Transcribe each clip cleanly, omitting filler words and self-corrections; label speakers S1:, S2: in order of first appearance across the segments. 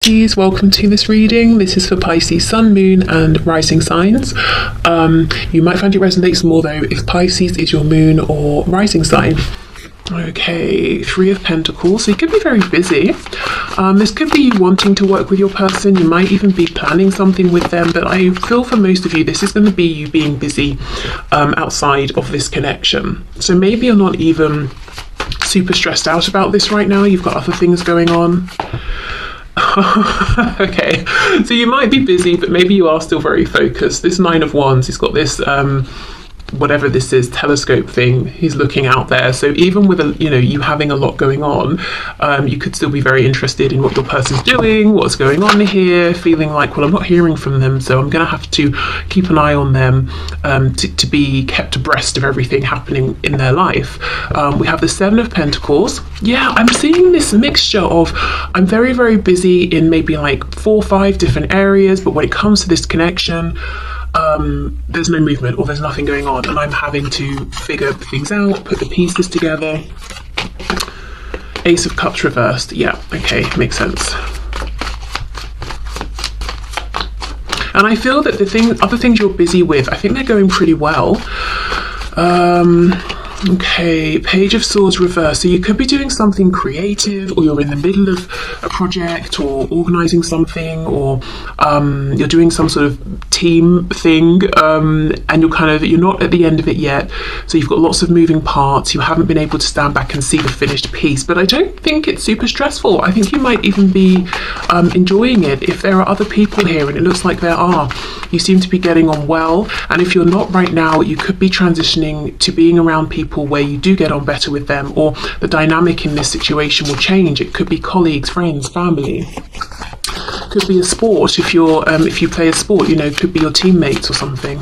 S1: Pisces, welcome to this reading. This is for Pisces Sun, Moon and Rising signs. You might find it resonates more though if Pisces is your moon or rising sign. Okay, Three of Pentacles. So you could be very busy. This could be you wanting to work with your person. You might even be planning something with them, but I feel for most of you this is going to be you being busy outside of this connection. So maybe you're not even super stressed out about this right now. You've got other things going on. Okay, so you might be busy, but maybe you are still very focused. This Nine of Wands, he's got this whatever this is, telescope thing, he's looking out there. So even with you having a lot going on, you could still be very interested in what your person's doing, what's going on here, feeling like, well, I'm not hearing from them, so I'm gonna have to keep an eye on them to be kept abreast of everything happening in their life. We have the Seven of Pentacles. Yeah, I'm seeing this mixture of I'm very, very busy in maybe like 4 or 5 different areas, but when it comes to this connection, there's no movement or there's nothing going on, and I'm having to figure things out, put the pieces together. Ace of Cups reversed. Yeah, okay, makes sense. And I feel that other things you're busy with, I think they're going pretty well. Okay, Page of Swords reversed. So you could be doing something creative, or you're in the middle of a project, or organising something, or you're doing some sort of team thing, and you're not at the end of it yet. So you've got lots of moving parts. You haven't been able to stand back and see the finished piece. But I don't think it's super stressful. I think you might even be enjoying it. If there are other people here, and it looks like there are, you seem to be getting on well. And if you're not right now, you could be transitioning to being around people where you do get on better with them, or the dynamic in this situation will change. It could be colleagues, friends, family. Could be a sport if you play a sport, could be your teammates or something.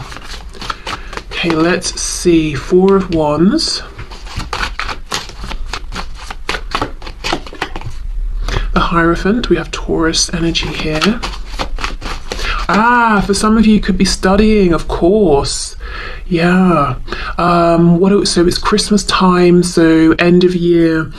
S1: Okay, let's see. Four of Wands. The Hierophant. We have Taurus energy here. For some of you could be studying, of course. Yeah. So it's Christmas time, so end of year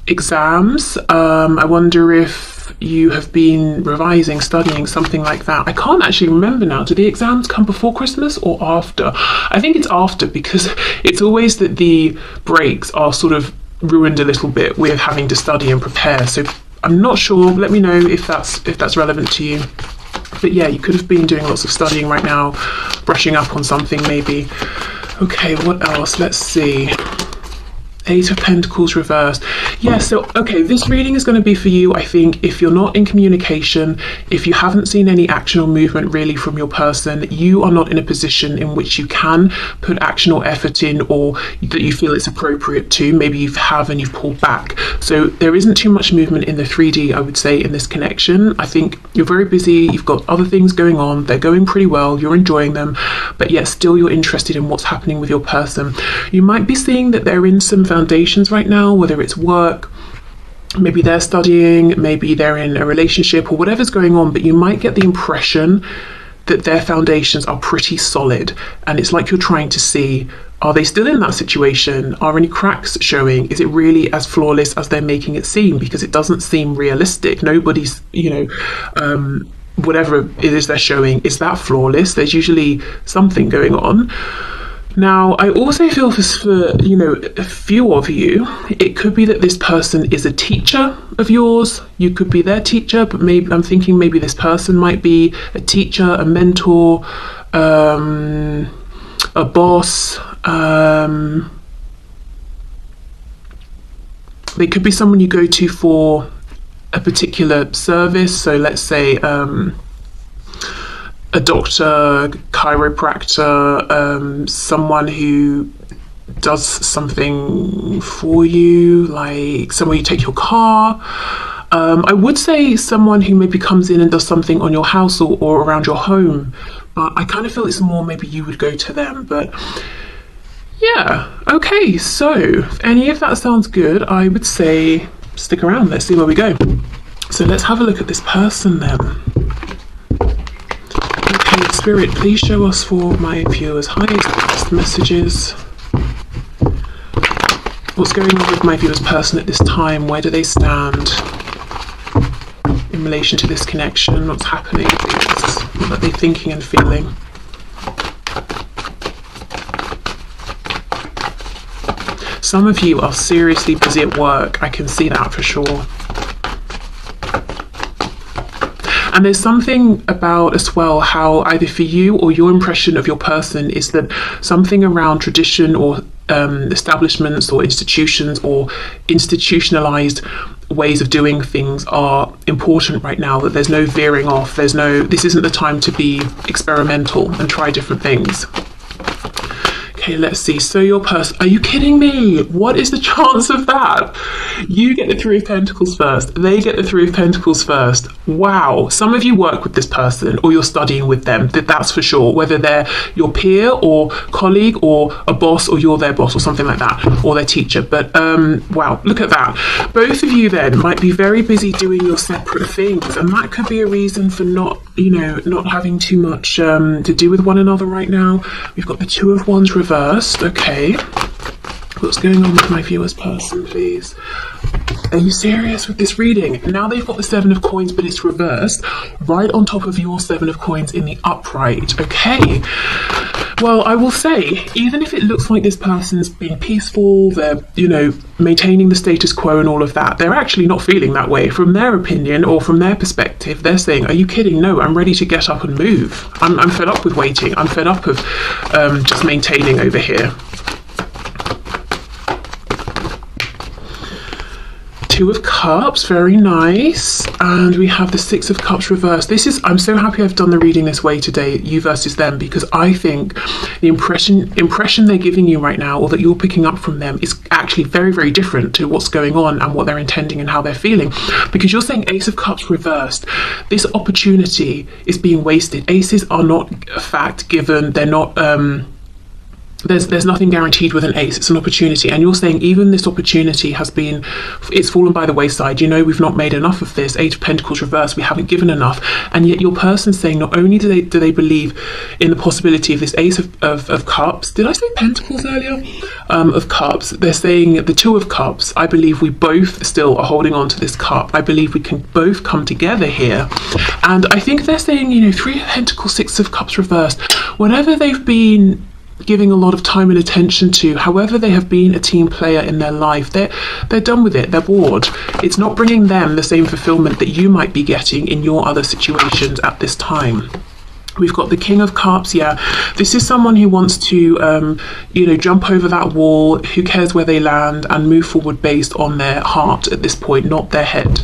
S1: exams. I wonder if you have been revising, studying, something like that. I can't actually remember now. Do the exams come before Christmas or after? I think it's after, because it's always that the breaks are sort of ruined a little bit with having to study and prepare. So I'm not sure. Let me know if that's relevant to you. But yeah, you could have been doing lots of studying right now, brushing up on something maybe. Okay, what else? Let's see. Eight of Pentacles reversed. Yeah, so, okay, this reading is going to be for you, I think, if you're not in communication, if you haven't seen any action or movement really from your person, you are not in a position in which you can put action or effort in, or that you feel it's appropriate to. Maybe you have and you've pulled back. So there isn't too much movement in the 3D, I would say, in this connection. I think you're very busy, you've got other things going on, they're going pretty well, you're enjoying them, but yet still you're interested in what's happening with your person. You might be seeing that they're in some foundations right now, whether it's work, maybe they're studying, maybe they're in a relationship, or whatever's going on, but you might get the impression that their foundations are pretty solid, and it's like you're trying to see, are they still in that situation? Are any cracks showing? Is it really as flawless as they're making it seem? Because it doesn't seem realistic. Nobody's, whatever it is they're showing, is that flawless? There's usually something going on. Now, I also feel for a few of you, it could be that this person is a teacher of yours. You could be their teacher, but maybe I'm thinking maybe this person might be a teacher, a mentor, a boss. They could be someone you go to for a particular service. So let's say a doctor, chiropractor, someone who does something for you, like somewhere you take your car. I would say someone who maybe comes in and does something on your house or around your home, but I kind of feel it's more maybe you would go to them. But yeah, okay, so if any of that sounds good, I would say stick around, let's see where we go. So let's have a look at this person then. Okay, Spirit, please show us for my viewers highest messages. What's going on with my viewers' person at this time? Where do they stand in in relation to this connection? What's happening? What are they thinking and feeling? Some of you are seriously busy at work. I can see that for sure. And there's something about as well how either for you or your impression of your person is that something around tradition or establishments or institutions or institutionalized ways of doing things are important right now, that there's no veering off, this isn't the time to be experimental and try different things. Okay, let's see. So your person, are you kidding me? What is the chance of that? You get the Three of Pentacles first. They get the Three of Pentacles first. Wow. Some of you work with this person or you're studying with them. That's for sure. Whether they're your peer or colleague or a boss or you're their boss or something like that, or their teacher. But wow, look at that. Both of you then might be very busy doing your separate things, and that could be a reason for not having too much to do with one another right now. We've got the Two of Wands reversed. Okay, what's going on with my viewer's person, please? Are you serious with this reading? Now they've got the Seven of Coins, but it's reversed right on top of your Seven of Coins in the upright. Okay, well, I will say, even if it looks like this person's being peaceful, they're maintaining the status quo and all of that, they're actually not feeling that way. From their opinion or from their perspective, they're saying, are you kidding? No, I'm ready to get up and move. I'm fed up with waiting. I'm fed up of just maintaining over here. Two of Cups, very nice. And we have the Six of Cups reversed. I'm so happy I've done the reading this way today, you versus them, because I think the impression they're giving you right now, or that you're picking up from them, is actually very, very different to what's going on and what they're intending and how they're feeling. Because you're saying Ace of Cups reversed. This opportunity is being wasted. Aces are not a fact given. They're not there's nothing guaranteed with an ace. It's an opportunity, and you're saying even this opportunity it's fallen by the wayside. We've not made enough of this. Eight of Pentacles reversed, we haven't given enough. And yet your person's saying not only do they believe in the possibility of this Ace of Cups, did I say Pentacles earlier? Of Cups, they're saying the Two of Cups, I believe we both still are holding on to this cup. I believe we can both come together here. And I think they're saying, Three of Pentacles, Six of Cups reversed, whatever they've been giving a lot of time and attention to, however they have been a team player in their life, they're done with it. They're bored. It's not bringing them the same fulfillment that you might be getting in your other situations at this time. We've got the King of Cups. Yeah, this is someone who wants to jump over that wall, who cares where they land, and move forward based on their heart at this point, not their head.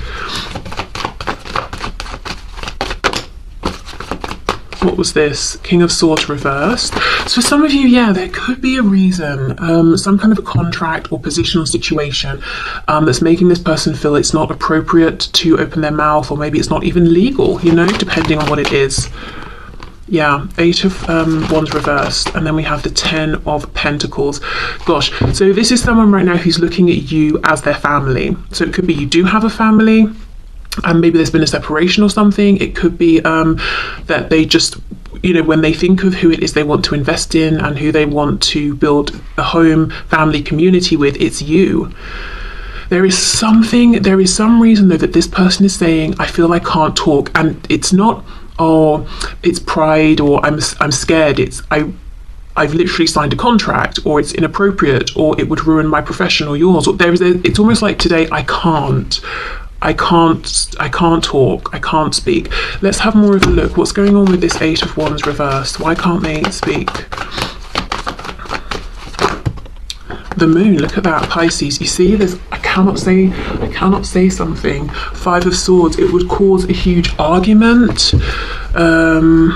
S1: What was this? King of Swords reversed. So for some of you, yeah, there could be a reason, some kind of a contract or positional situation that's making this person feel it's not appropriate to open their mouth, or maybe it's not even legal, depending on what it is. Yeah, Eight of Wands reversed, and then we have the Ten of Pentacles. Gosh, so this is someone right now who's looking at you as their family. So it could be you do have a family, and maybe there's been a separation or something. It could be that they just, when they think of who it is they want to invest in and who they want to build a home, family, community with, it's you. There is some reason though that this person is saying, I feel I can't talk, and it's not, it's pride, or I'm scared. It's I've literally signed a contract, or it's inappropriate, or it would ruin my profession or yours. Or it's almost like today I can't talk, I can't speak. Let's have more of a look. What's going on with this Eight of Wands reversed? Why can't they speak? The Moon, look at that, Pisces. You see, I cannot say something. Five of Swords, it would cause a huge argument. And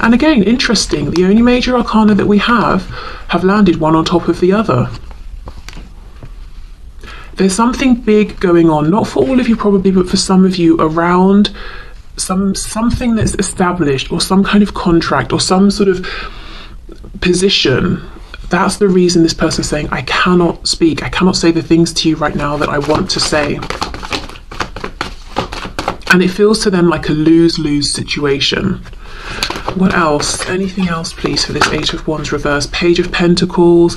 S1: again, interesting, the only major arcana that we have landed one on top of the other. There's something big going on, not for all of you probably, but for some of you, around something that's established, or some kind of contract, or some sort of position. That's the reason this person's saying, I cannot speak, I cannot say the things to you right now that I want to say. And it feels to them like a lose-lose situation. What else? Anything else, please, for this Eight of Wands reverse? Page of Pentacles.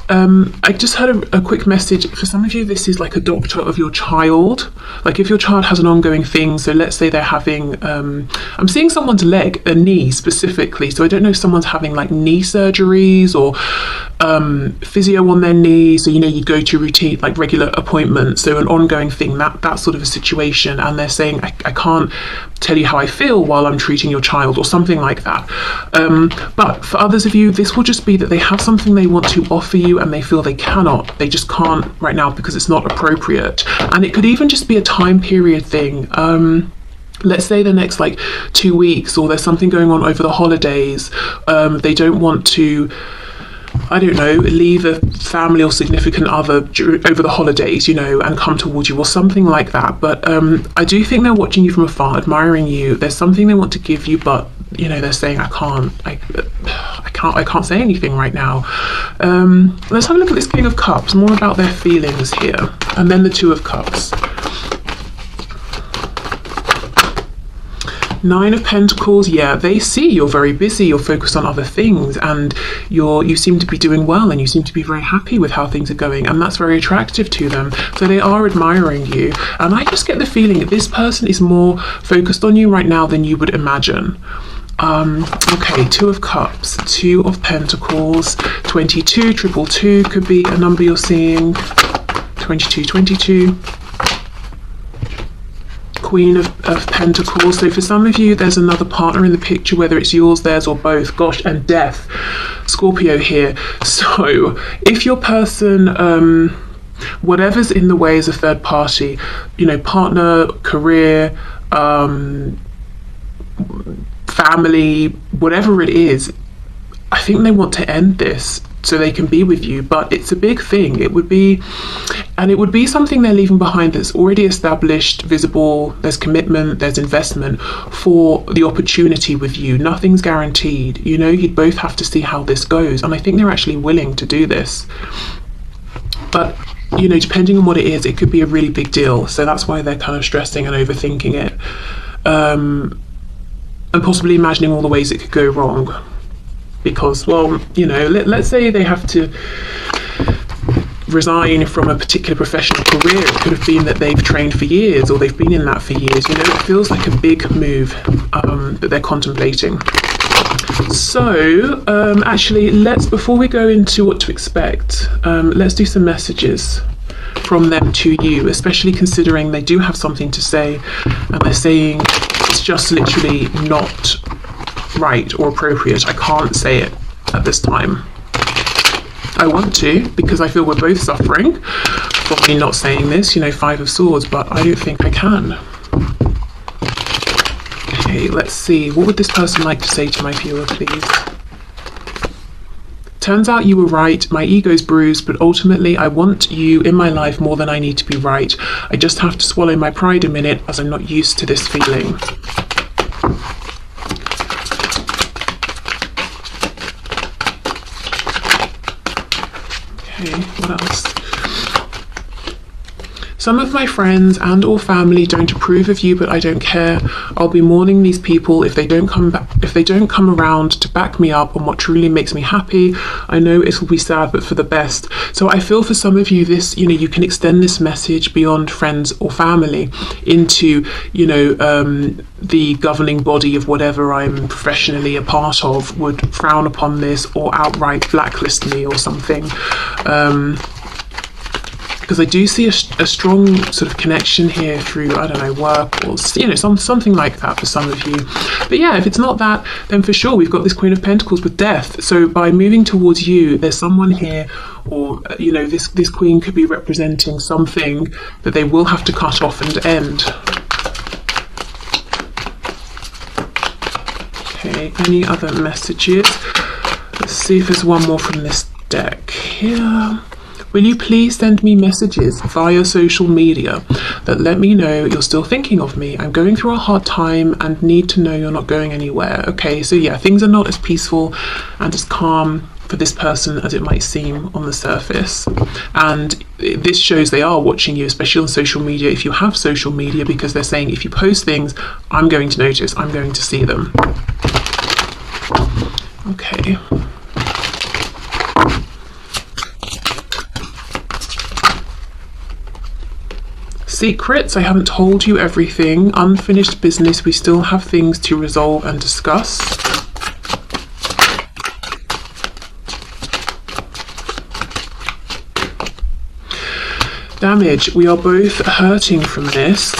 S1: I just had a quick message. For some of you, this is like a doctor of your child. Like if your child has an ongoing thing, so let's say they're having, I'm seeing someone's leg, a knee specifically. So I don't know if someone's having like knee surgeries or physio on their knee. So, you know, you go to routine, like regular appointments. So an ongoing thing, that sort of a situation. And they're saying, I can't tell you how I feel while I'm treating your child, or something like that. But for others of you, this will just be that they have something they want to offer you and they feel they cannot, they just can't right now because it's not appropriate. And it could even just be a time period thing. Let's say the next like 2 weeks, or there's something going on over the holidays. They don't want to, I don't know, leave a family or significant other over the holidays, you know, and come towards you or something like that. But I do think they're watching you from afar, admiring you. There's something they want to give you, but you know, they're saying, I can't say anything right now. Let's have a look at this King of Cups, more about their feelings here, and then the Two of Cups. Nine of Pentacles, yeah, they see you're very busy, you're focused on other things, and you seem to be doing well, and you seem to be very happy with how things are going, and that's very attractive to them. So they are admiring you, and I just get the feeling that this person is more focused on you right now than you would imagine. Okay, Two of Cups, Two of Pentacles, 22, 222 could be a number you're seeing. 2222. Queen of Pentacles. So for some of you, there's another partner in the picture, whether it's yours, theirs, or both. Gosh, and Death, Scorpio here. So if your person, whatever's in the way is a third party, you know, partner, career, family, whatever it is, I think they want to end this so they can be with you. But it's a big thing. It would be something they're leaving behind that's already established, visible. There's commitment, there's investment for the opportunity with you. Nothing's guaranteed, you know. You'd both have to see how this goes, and I think they're actually willing to do this. But you know, depending on what it is, it could be a really big deal. So that's why they're kind of stressing and overthinking it, and possibly imagining all the ways it could go wrong. Because, well, you know, let's say they have to resign from a particular professional career. It could have been that they've trained for years, or they've been in that for years. You know, it feels like a big move that they're contemplating. So actually, before we go into what to expect, let's do some messages from them to you, especially considering they do have something to say, and they're saying it's just literally not right or appropriate. I can't say it at this time. I want to, because I feel we're both suffering from me not saying this, you know, Five of Swords, but I don't think I can. Okay, let's see. What would this person like to say to my viewer, please? Turns out you were right. My ego's bruised, but ultimately I want you in my life more than I need to be right. I just have to swallow my pride a minute, as I'm not used to this feeling. Okay, what else? Some of my friends and or family don't approve of you, but I don't care. I'll be mourning these people if they don't come back, if they don't come around to back me up on what truly makes me happy. I know it will be sad, but for the best. So I feel for some of you, this, you know, you can extend this message beyond friends or family into, you know, the governing body of whatever I'm professionally a part of would frown upon this or outright blacklist me or something. Because I do see a strong sort of connection here through, I don't know, work or, you know, something like that for some of you. But yeah, if it's not that, then for sure we've got this Queen of Pentacles with Death. So by moving towards you, there's someone here, or, you know, this Queen could be representing something that they will have to cut off and end. Okay, any other messages? Let's see if there's one more from this deck here. Will you please send me messages via social media that let me know you're still thinking of me? I'm going through a hard time and need to know you're not going anywhere. Okay, so yeah, things are not as peaceful and as calm for this person as it might seem on the surface. And this shows they are watching you, especially on social media, if you have social media, because they're saying if you post things, I'm going to notice, I'm going to see them. Okay. Secrets, I haven't told you everything. Unfinished business, we still have things to resolve and discuss. Damage, we are both hurting from this.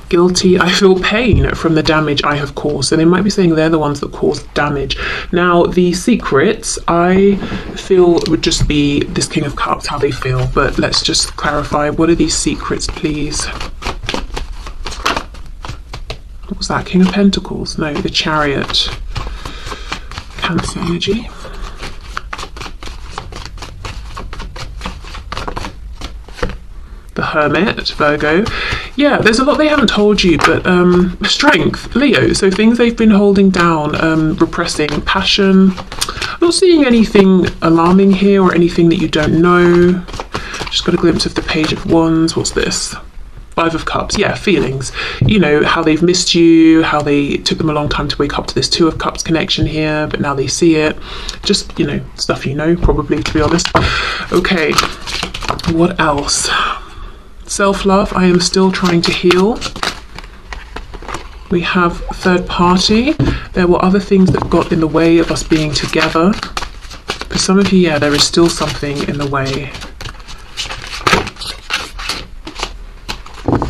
S1: Guilty, I feel pain from the damage I have caused. So they might be saying they're the ones that caused damage. Now, the secrets, I feel would just be this King of Cups, how they feel. But let's just clarify, what are these secrets, please? What was that? King of Pentacles? No, the Chariot. Cancer energy. The Hermit, Virgo. Yeah, there's a lot they haven't told you, but strength, Leo. So things they've been holding down, repressing, passion. I'm not seeing anything alarming here or anything that you don't know. Just got a glimpse of the Page of Wands. What's this? Five of Cups. Yeah, feelings. You know, how they've missed you, how they took them a long time to wake up to this Two of Cups connection here, but now they see it. Just, you know, stuff you know, probably, to be honest. Okay, what else? Self-love, I am still trying to heal. We have third party. There were other things that got in the way of us being together. For some of you, yeah, there is still something in the way.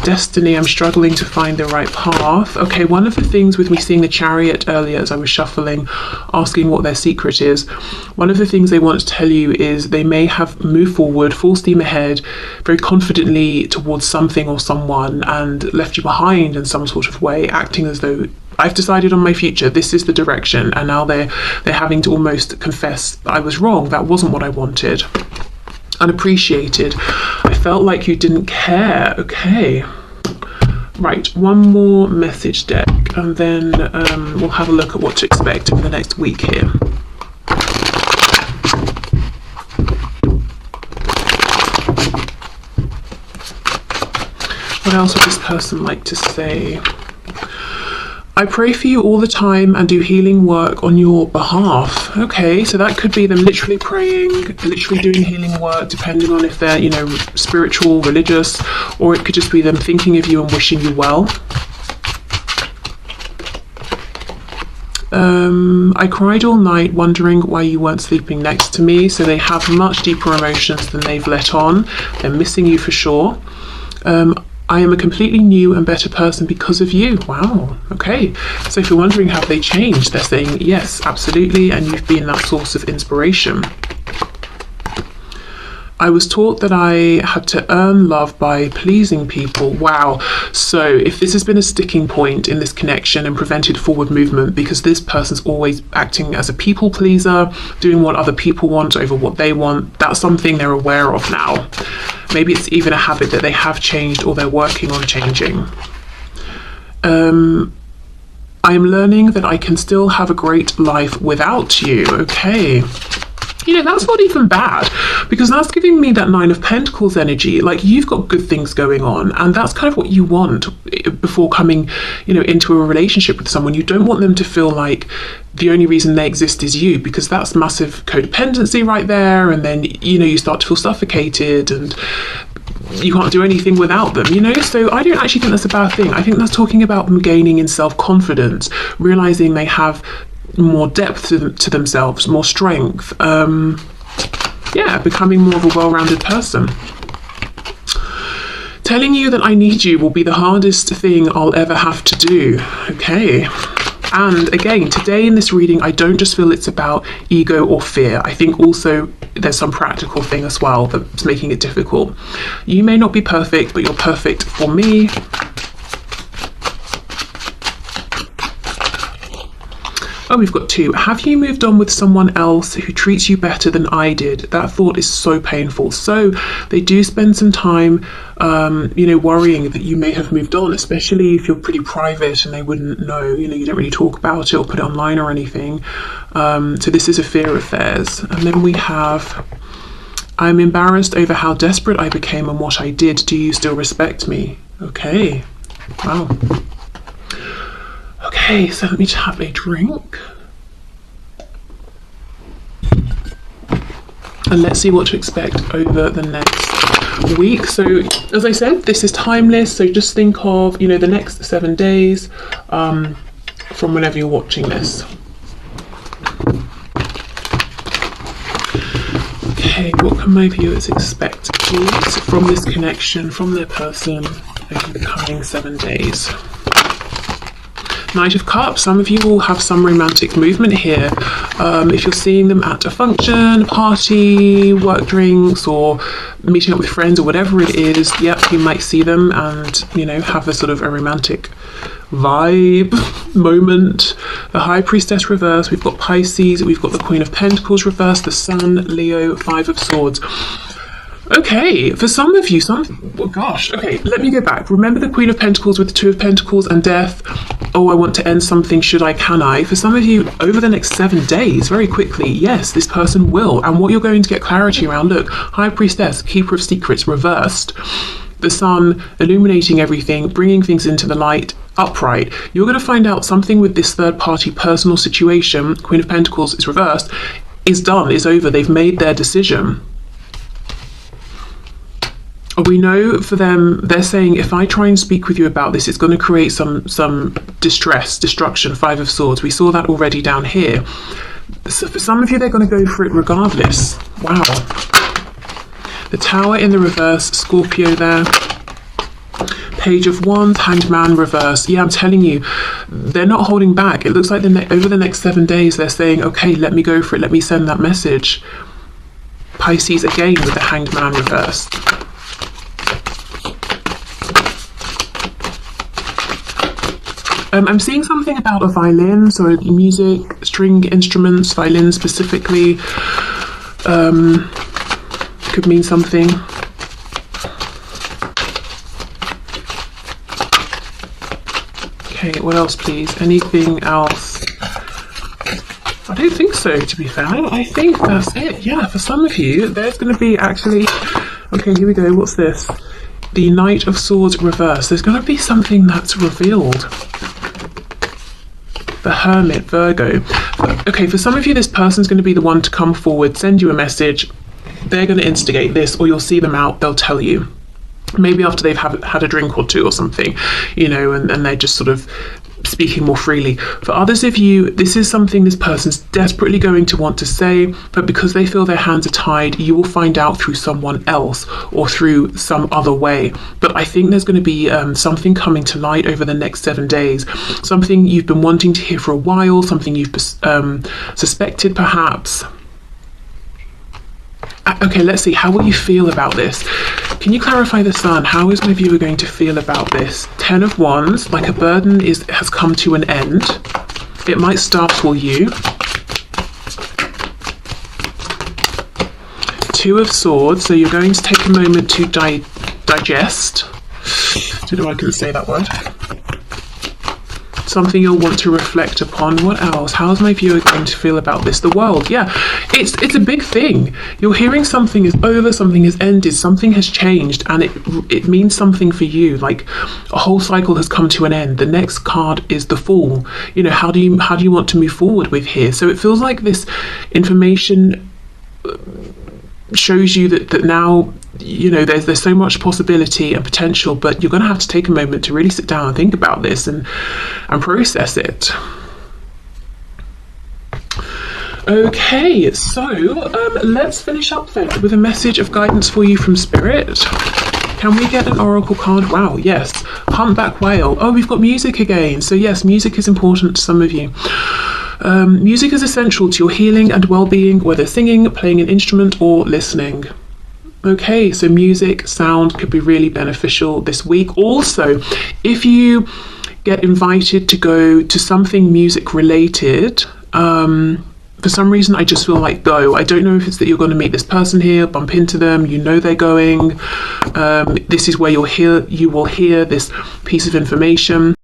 S1: Destiny, I'm struggling to find the right path. Okay, one of the things with me seeing the Chariot earlier as I was shuffling, asking what their secret is, one of the things they want to tell you is they may have moved forward, full steam ahead, very confidently towards something or someone and left you behind in some sort of way, acting as though I've decided on my future, this is the direction, and now they're having to almost confess I was wrong, that wasn't what I wanted. Unappreciated. I felt like you didn't care. Okay. Right, one more message deck, and then we'll have a look at what to expect in the next week here. What else would this person like to say? I pray for you all the time and do healing work on your behalf. Okay, so that could be them literally praying, literally doing healing work, depending on if they're, you know, spiritual, religious, or it could just be them thinking of you and wishing you well. I cried all night wondering why you weren't sleeping next to me. So they have much deeper emotions than they've let on. They're missing you for sure. I am a completely new and better person because of you. Wow. Okay. So if you're wondering have they changed, they're saying yes, absolutely. And you've been that source of inspiration. I was taught that I had to earn love by pleasing people. Wow. So if this has been a sticking point in this connection and prevented forward movement because this person's always acting as a people pleaser, doing what other people want over what they want, that's something they're aware of now. Maybe it's even a habit that they have changed or they're working on changing. I am learning that I can still have a great life without you. Okay. You know, that's not even bad, because that's giving me that Nine of Pentacles energy. Like, you've got good things going on, and that's kind of what you want before coming, you know, into a relationship with someone. You don't want them to feel like the only reason they exist is you, because that's massive codependency right there. And then, you know, you start to feel suffocated and you can't do anything without them, you know? So I don't actually think that's a bad thing. I think that's talking about them gaining in self-confidence, realizing they have more depth to themselves, more strength, yeah, becoming more of a well-rounded person. Telling you that I need you will be the hardest thing I'll ever have to do. Okay. And again, today in this reading, I don't just feel it's about ego or fear. I think also there's some practical thing as well that's making it difficult. You may not be perfect, but you're perfect for me. Oh, we've got two. Have you moved on with someone else who treats you better than I did? That thought is so painful. So they do spend some time, you know, worrying that you may have moved on, especially if you're pretty private and they wouldn't know, you know, you don't really talk about it or put it online or anything. So this is a fear of theirs. And then we have, I'm embarrassed over how desperate I became and what I did. Do you still respect me? Okay. Wow. Okay, so let me have a drink. And let's see what to expect over the next week. So as I said, this is timeless, so just think of, the next 7 days from whenever you're watching this. Okay, what can my viewers expect, please, from this connection, from their person over the coming 7 days? Knight of Cups, some of you will have some romantic movement here. If you're seeing them at a function, party, work drinks, or meeting up with friends or whatever it is, yep, you might see them and, have a sort of a romantic vibe moment. The High Priestess reverse, we've got Pisces, we've got the Queen of Pentacles reverse, the Sun, Leo, Five of Swords. Okay, for some of you, okay, let me go back. Remember the Queen of Pentacles with the Two of Pentacles and Death? Oh, I want to end something, should I, can I? For some of you, over the next 7 days, very quickly, yes, this person will. And what you're going to get clarity around, look, High Priestess, Keeper of Secrets, reversed. The Sun, illuminating everything, bringing things into the light, upright. You're going to find out something with this third-party personal situation, Queen of Pentacles is reversed, is done, is over. They've made their decision. We know for them, they're saying, if I try and speak with you about this, it's going to create some distress, destruction, Five of Swords. We saw that already down here. So for some of you, they're going to go for it regardless. Wow. The Tower in the reverse, Scorpio there. Page of Wands, Hanged Man reverse. Yeah, I'm telling you, they're not holding back. It looks like over the next 7 days, they're saying, okay, let me go for it. Let me send that message. Pisces again with the Hanged Man reverse. I'm seeing something about a violin, so music, string instruments, violin specifically, could mean something. Okay, what else please? Anything else? I don't think so, to be fair. I think that's it. Yeah, for some of you, there's going to be actually... Okay, here we go. What's this? The Knight of Swords reverse. There's going to be something that's revealed. The Hermit, Virgo. Okay, for some of you, this person's going to be the one to come forward, send you a message. They're going to instigate this, or you'll see them out, they'll tell you. Maybe after they've had a drink or two or something, and they're just sort of speaking more freely. For others of you, this is something this person's desperately going to want to say, but because they feel their hands are tied, you will find out through someone else or through some other way. But I think there's going to be something coming to light over the next 7 days, something you've been wanting to hear for a while, something you've suspected perhaps. Okay, let's see, how will you feel about this? Can you clarify the Sun? How is my viewer going to feel about this? 10 of Wands, like a burden has come to an end. It might startle you. 2 of Swords, so you're going to take a moment to digest. I don't know if I can say that word. Something you'll want to reflect upon. What else? How's my viewer going to feel about this? The World, yeah, it's a big thing. You're hearing something is over, something has ended, something has changed, and it means something for you. Like a whole cycle has come to an end. The next card is the Fool. How do you want to move forward with here? So it feels like this information shows you that now there's so much possibility and potential, but you're going to have to take a moment to really sit down and think about this and process it. Okay, so let's finish up then with a message of guidance for you from Spirit. Can we get an oracle card? Wow, yes. Humpback whale. Oh, we've got music again. So yes, music is important to some of you. Music is essential to your healing and well-being, whether singing, playing an instrument, or listening. Okay, so music, sound could be really beneficial this week. Also, if you get invited to go to something music related, for some reason I just feel like go. I don't know if it's that you're going to meet this person here, bump into them, they're going. This is where you will hear this piece of information.